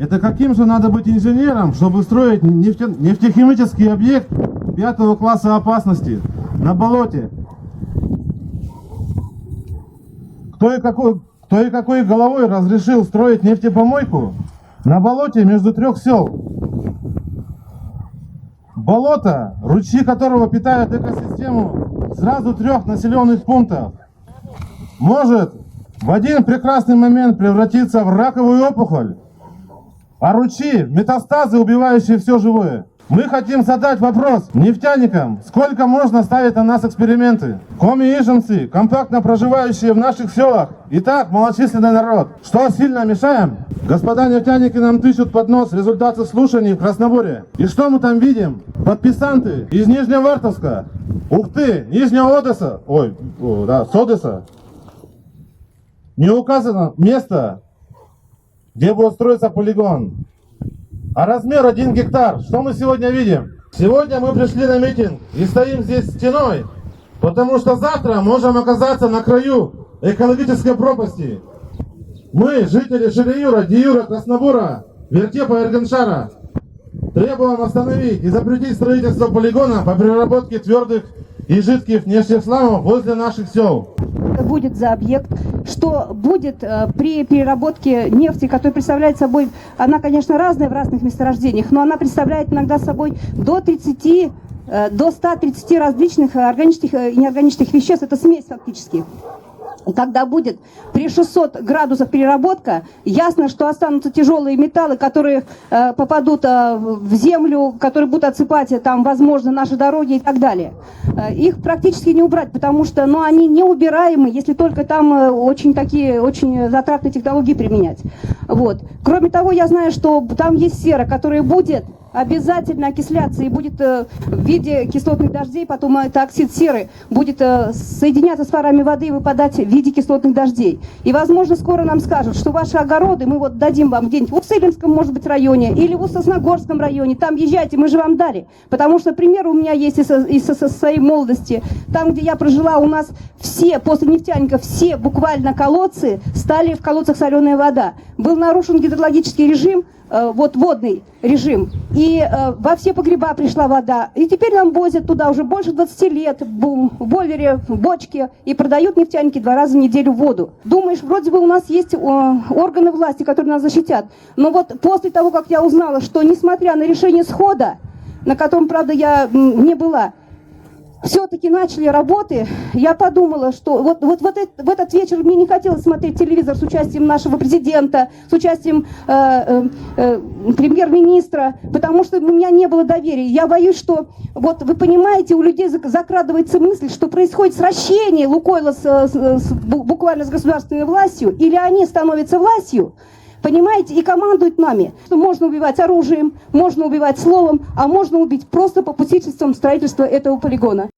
Это каким же надо быть инженером, чтобы строить нефтехимический объект 5 класса опасности на болоте? Кто и какой головой разрешил строить нефтепомойку на болоте между 3 сел? Болото, ручьи которого питают экосистему сразу 3 населенных пунктов, может в один прекрасный момент превратиться в раковую опухоль, а ручьи в метастазы, убивающие все живое. Мы хотим задать вопрос нефтяникам, сколько можно ставить на нас эксперименты. Коми-иженцы, компактно проживающие в наших селах, и так малочисленный народ. Что, сильно мешаем? Господа нефтяники нам тычут под нос результаты слушаний в Красноборе. И что мы там видим? Подписанты из Нижневартовска, Ухты, Нижнего Одесса, с Одесса. Не указано место, где будет строиться полигон. А размер 1 гектар. Что мы сегодня видим? Сегодня мы пришли на митинг и стоим здесь стеной, потому что завтра можем оказаться на краю экологической пропасти. Мы, жители Ширеюра, Диюра, Краснобора, Вертепа и Эргеншара, требуем остановить и запретить строительство полигона по переработке твердых и жидких нефтесламов возле наших сел. Будет за объект, что будет при переработке нефти, которая представляет собой, она, конечно, разная в разных месторождениях, но она представляет иногда собой до 130 различных органических и неорганических веществ. Это смесь фактически. Когда будет при 600 градусах переработка, ясно, что останутся тяжелые металлы, которые попадут в землю, которые будут отсыпать там, возможно, наши дороги и так далее. Их практически не убрать, потому что они неубираемы, если только там очень затратные технологии применять. Вот. Кроме того, я знаю, что там есть сера, которая будет обязательно окисляться и будет в виде кислотных дождей, потом это оксид серы будет соединяться с парами воды и выпадать в виде кислотных дождей. И, возможно, скоро нам скажут, что ваши огороды мы вот дадим вам где-нибудь в Уссылинском, может быть, районе или в Сосногорском районе, там езжайте, мы же вам дали. Потому что пример у меня есть из своей молодости. Там, где я прожила, у нас все, после нефтяников, все буквально колодцы стали в колодцах соленая вода. Был нарушен гидрологический режим, водный режим, и во все погреба пришла вода, и теперь нам возят туда уже больше 20 лет в бойлере, в бочке, и продают нефтяники 2 раза в неделю воду. Думаешь, вроде бы у нас есть органы власти, которые нас защитят, но вот после того, как я узнала, что несмотря на решение схода, на котором, правда, я не была, все-таки начали работы, я подумала, что в этот вечер мне не хотелось смотреть телевизор с участием нашего президента, с участием премьер-министра, потому что у меня не было доверия. Я боюсь, что, вы понимаете, у людей закрадывается мысль, что происходит сращение Лукойла буквально с государственной властью, или они становятся властью, понимаете, и командуют нами. Можно убивать оружием, можно убивать словом, а можно убить просто попустительством строительства этого полигона.